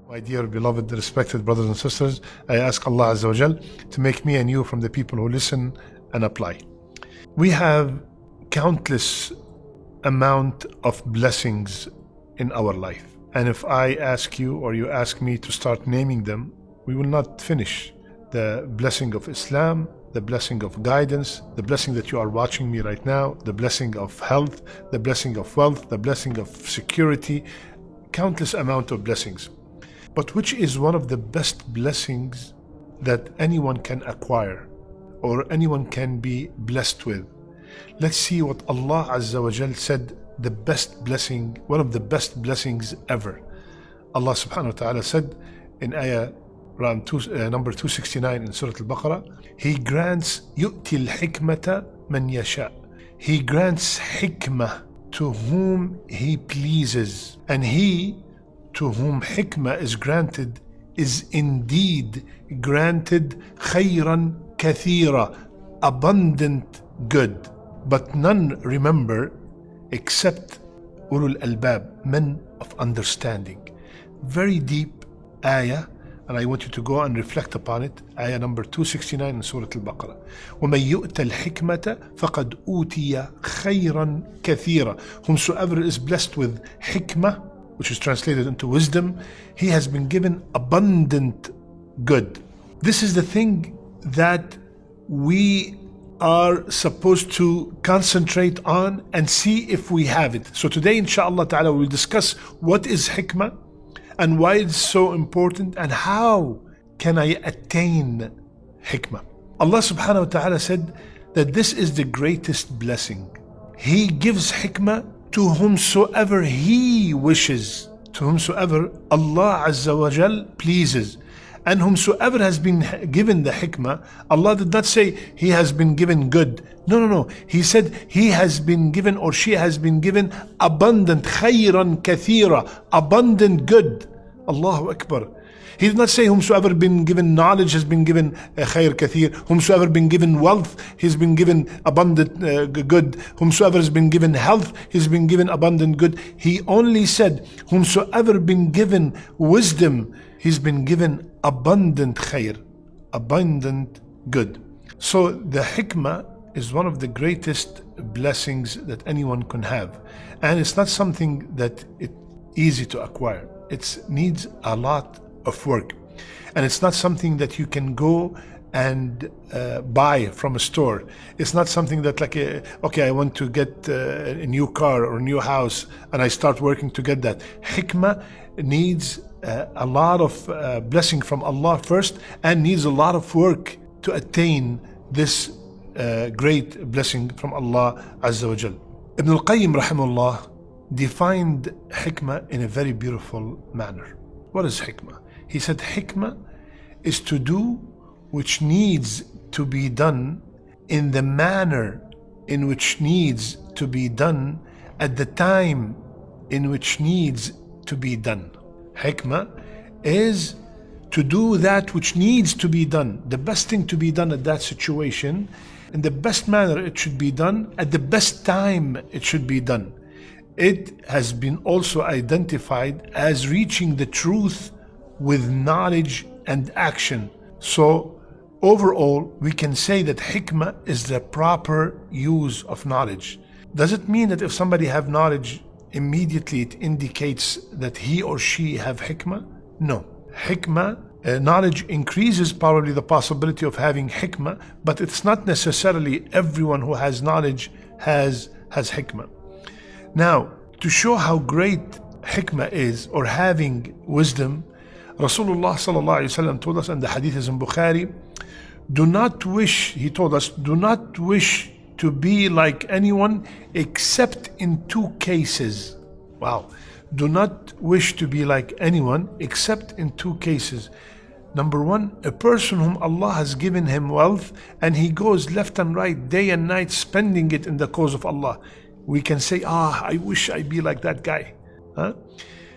My dear, beloved, respected brothers and sisters, I ask Allah Azza wa Jal to make me and you from the people who listen and apply. We have countless amount of blessings in our life. And if I ask you or you ask me to start naming them, we will not finish. The blessing of Islam, the blessing of guidance, the blessing that you are watching me right now, the blessing of health, the blessing of wealth, the blessing of security, countless amount of blessings. But which is one of the best blessings that anyone can acquire or anyone can be blessed with? Let's see what Allah Azza wa Jal said, the best blessing, one of the best blessings ever. Allah subhanahu wa ta'ala said in ayah around number 269 in Surah Al-Baqarah, He grants yu'til hikmata man yasha. He grants hikmah to whom He pleases, and He to whom hikmah is granted is indeed granted khayran kathira, abundant good. But none remember except ulul albab, men of understanding. Very deep ayah, and I want you to go and reflect upon it. Ayah number 269 in Surah Al-Baqarah. وَمَنْ يُؤْتَ الْحِكْمَةَ فَقَدْ أُوتِيَ خَيْرًا كَثِيرًا. Whomsoever is blessed with hikmah, which is translated into wisdom, he has been given abundant good. This is the thing that we are supposed to concentrate on and see if we have it. So today, inshallah ta'ala, we'll discuss what is hikmah and why it's so important and how can I attain hikmah. Allah subhanahu wa ta'ala said that this is the greatest blessing. He gives hikmah to whomsoever He wishes, to whomsoever Allah Azza wa Jal pleases. And whomsoever has been given the hikmah, Allah did not say he has been given good. No. He said he has been given or she has been given abundant, khayran kathira, abundant good. Allahu Akbar. He did not say whomsoever been given knowledge has been given khayr kathir. Whomsoever been given wealth, he's been given abundant good. Whomsoever has been given health, he's been given abundant good. He only said whomsoever been given wisdom, he's been given abundant khayr, abundant good. So the hikmah is one of the greatest blessings that anyone can have. And it's not something that it's easy to acquire. It needs a lot of work. And it's not something that you can go and buy from a store. It's not something that okay, I want to get a new car or a new house and I start working to get that. Hikmah needs a lot of blessing from Allah first and needs a lot of work to attain this great blessing from Allah Azza wa Jal. Ibn al-Qayyim rahimahullah defined hikmah in a very beautiful manner. What is hikmah? He said hikmah is to do which needs to be done in the manner in which needs to be done at the time in which needs to be done. Hikmah is to do that which needs to be done, the best thing to be done at that situation, in the best manner it should be done, at the best time it should be done. It has been also identified as reaching the truth with knowledge and action. So overall, we can say that hikmah is the proper use of knowledge. Does it mean that if somebody have knowledge, immediately it indicates that he or she have hikmah? No. Hikmah, knowledge increases probably the possibility of having hikmah, but it's not necessarily everyone who has knowledge has hikmah. Now, to show how great hikmah is, or having wisdom, Rasulullah sallallahu alaihi wasallam told us, and the hadith is in Bukhari, he told us, do not wish to be like anyone except in two cases. Wow. Do not wish to be like anyone except in two cases. Number one, a person whom Allah has given him wealth and he goes left and right, day and night, spending it in the cause of Allah. We can say, I wish I'd be like that guy.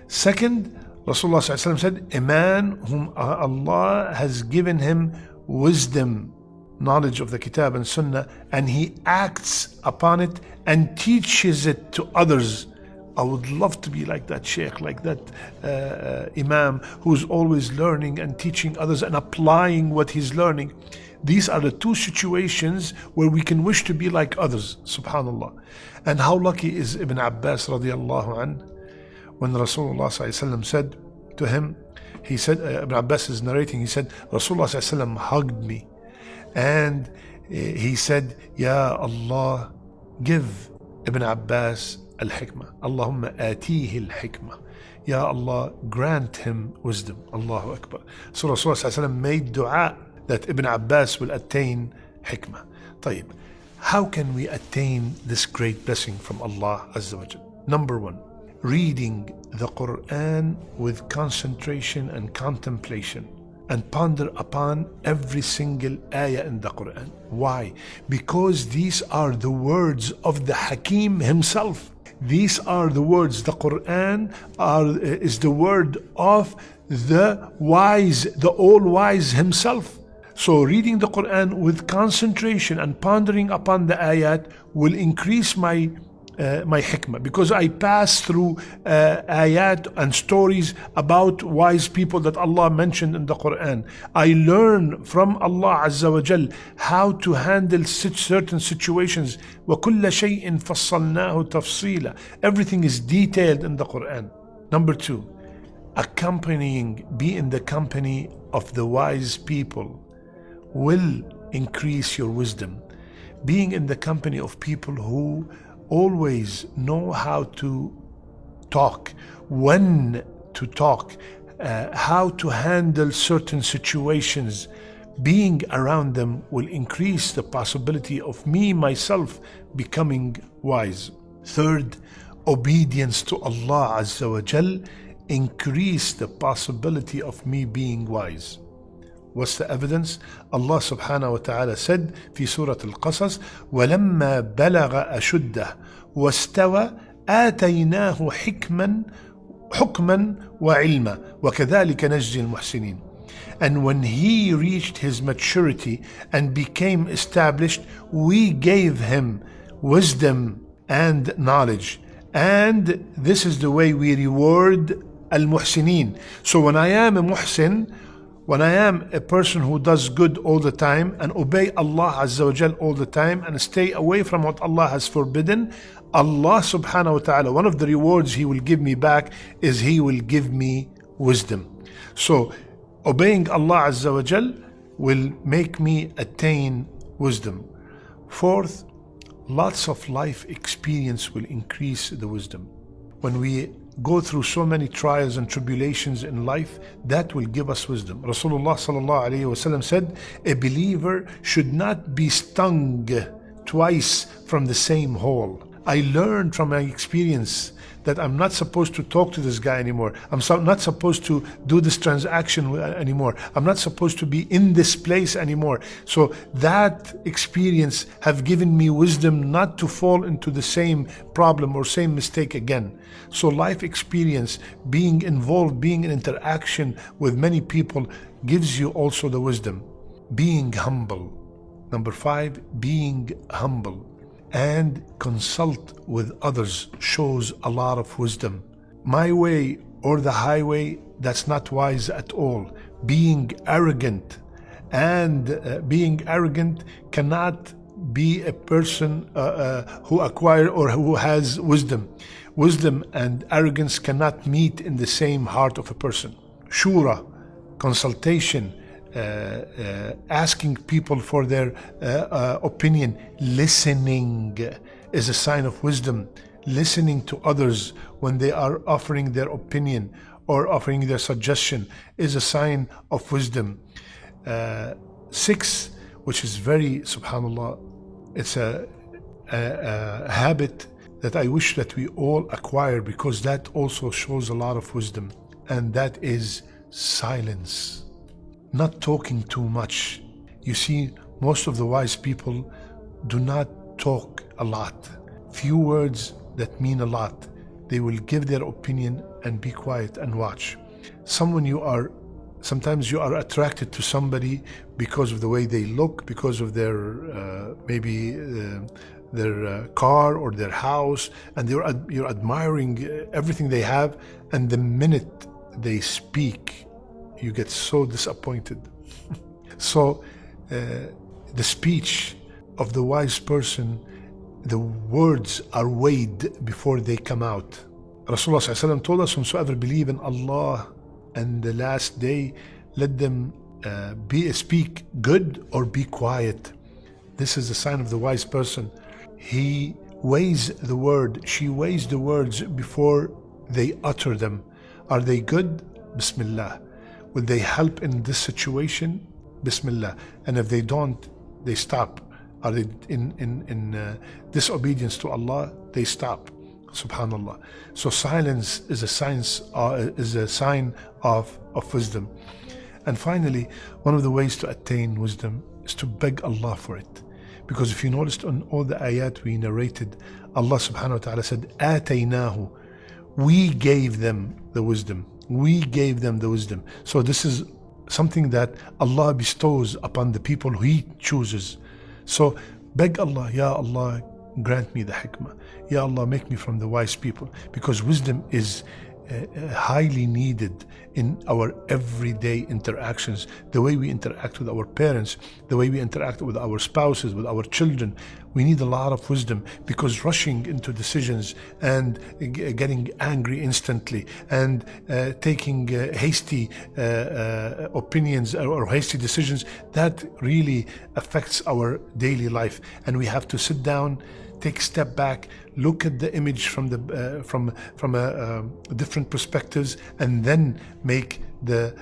Second, Rasulullah said, a man whom Allah has given him wisdom, knowledge of the Kitab and Sunnah, and he acts upon it and teaches it to others. I would love to be like that sheikh, like that imam who's always learning and teaching others and applying what he's learning. These are the two situations where we can wish to be like others, subhanallah. And how lucky is Ibn Abbas radiallahu anh, when Rasulullah sallallahu alaihi wasallam said to him, he said, Ibn Abbas is narrating, he said, Rasulullah sallallahu alaihi wasallam hugged me and he said, Ya Allah, give Ibn Abbas al-hikmah. Allahumma atihi al-hikmah. Ya Allah, grant him wisdom. Allahu Akbar. So Rasulullah sallallahu alaihi wasallam made dua that Ibn Abbas will attain hikmah. طيب, how can we attain this great blessing from Allah Azza wa Jal? Number one, reading the Qur'an with concentration and contemplation, and ponder upon every single ayah in the Qur'an. Why? Because these are the words of the Hakim himself. These are the words. The Qur'an is the word of the wise, the all-wise himself. So reading the Qur'an with concentration and pondering upon the ayat will increase my hikmah, because I pass through ayat and stories about wise people that Allah mentioned in the Qur'an. I learn from Allah Azza wa Jal how to handle certain situations. وَكُلَّ شَيْءٍ فَصَّلْنَاهُ تَفْصِيلًا. Everything is detailed in the Qur'an. Number two, be in the company of the wise people will increase your wisdom. Being in the company of people who always know how to talk, when to talk, how to handle certain situations, being around them will increase the possibility of me, myself, becoming wise. Third, obedience to Allah Azza wa Jal increase the possibility of me being wise. What's the evidence? Allah subhanahu wa ta'ala said في سورة القصص وَلَمَّا بَلَغَ أَشُدَّهُ وَاسْتَوَى آتَيْنَاهُ حُكْمًا وَعِلْمًا وَكَذَلِكَ نَجْزِي الْمُحْسِنِينَ. And when he reached his maturity and became established, we gave him wisdom and knowledge. And this is the way we reward al-muhsinin. So when I am a muhsin, when I am a person who does good all the time and obey Allah Azza wa Jal all the time and stay away from what Allah has forbidden, Allah subhanahu wa ta'ala, one of the rewards He will give me back is He will give me wisdom. So obeying Allah Azza wa Jal will make me attain wisdom. Fourth, lots of life experience will increase the wisdom. When we go through so many trials and tribulations in life, that will give us wisdom. Rasulullah sallallahu alayhi wasallam said, a believer should not be stung twice from the same hole. I learned from my experience that I'm not supposed to talk to this guy anymore. I'm not supposed to do this transaction anymore. I'm not supposed to be in this place anymore. So that experience have given me wisdom not to fall into the same problem or same mistake again. So life experience, being involved, being in interaction with many people gives you also the wisdom. Being humble. Number 5, being humble and consult with others shows a lot of wisdom. My way or the highway, that's not wise at all. Being arrogant cannot be a person who acquire or who has wisdom. Wisdom and arrogance cannot meet in the same heart of a person. Shura, consultation, asking people for their opinion, listening is a sign of wisdom. Listening to others when they are offering their opinion or offering their suggestion is a sign of wisdom. 6, which is very, subhanallah, it's a habit that I wish that we all acquire, because that also shows a lot of wisdom, and that is silence. Not talking too much. You see, most of the wise people do not talk a lot. Few words that mean a lot. They will give their opinion and be quiet and watch. Sometimes you are attracted to somebody because of the way they look, because of their maybe car or their house, and you're admiring everything they have, and the minute they speak, you get so disappointed. So the speech of the wise person, the words are weighed before they come out. Rasulullah ﷺ told us, whomsoever believe in Allah and the last day, let them speak good or be quiet. This is a sign of the wise person. He weighs the word, she weighs the words before they utter them. Are they good? Bismillah. Will they help in this situation? Bismillah. And if they don't, they stop. Are they in disobedience to Allah? They stop. Subhanallah. So silence is a sign of wisdom. And finally, one of the ways to attain wisdom is to beg Allah for it. Because if you noticed on all the ayat we narrated, Allah subhanahu wa ta'ala said, Attainahu. We gave them the wisdom. We gave them the wisdom. So this is something that Allah bestows upon the people who He chooses. So beg Allah, Ya Allah, grant me the hikmah. Ya Allah, make me from the wise people. Because wisdom is highly needed in our everyday interactions, the way we interact with our parents, the way we interact with our spouses, with our children. We need a lot of wisdom, because rushing into decisions and getting angry instantly and taking hasty opinions or hasty decisions, that really affects our daily life. And we have to sit down, take a step back, look at the image from different perspectives, and then make the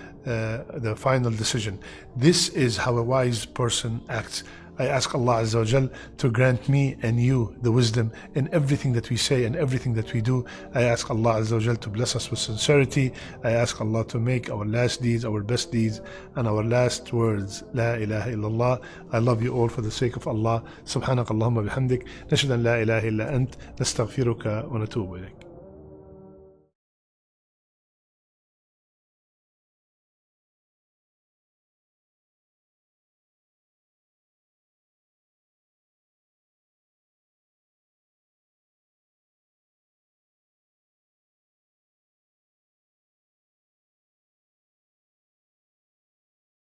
final decision. This is how a wise person acts. I ask Allah Azza wa Jal to grant me and you the wisdom in everything that we say and everything that we do. I ask Allah Azza wa Jal to bless us with sincerity. I ask Allah to make our last deeds our best deeds and our last words La ilaha illallah. I love you all for the sake of Allah. Subhanak Allahumma bihamdik. Nashhadu an la ilaha illa ant. Nastaghfiruka wa natubu ilayk.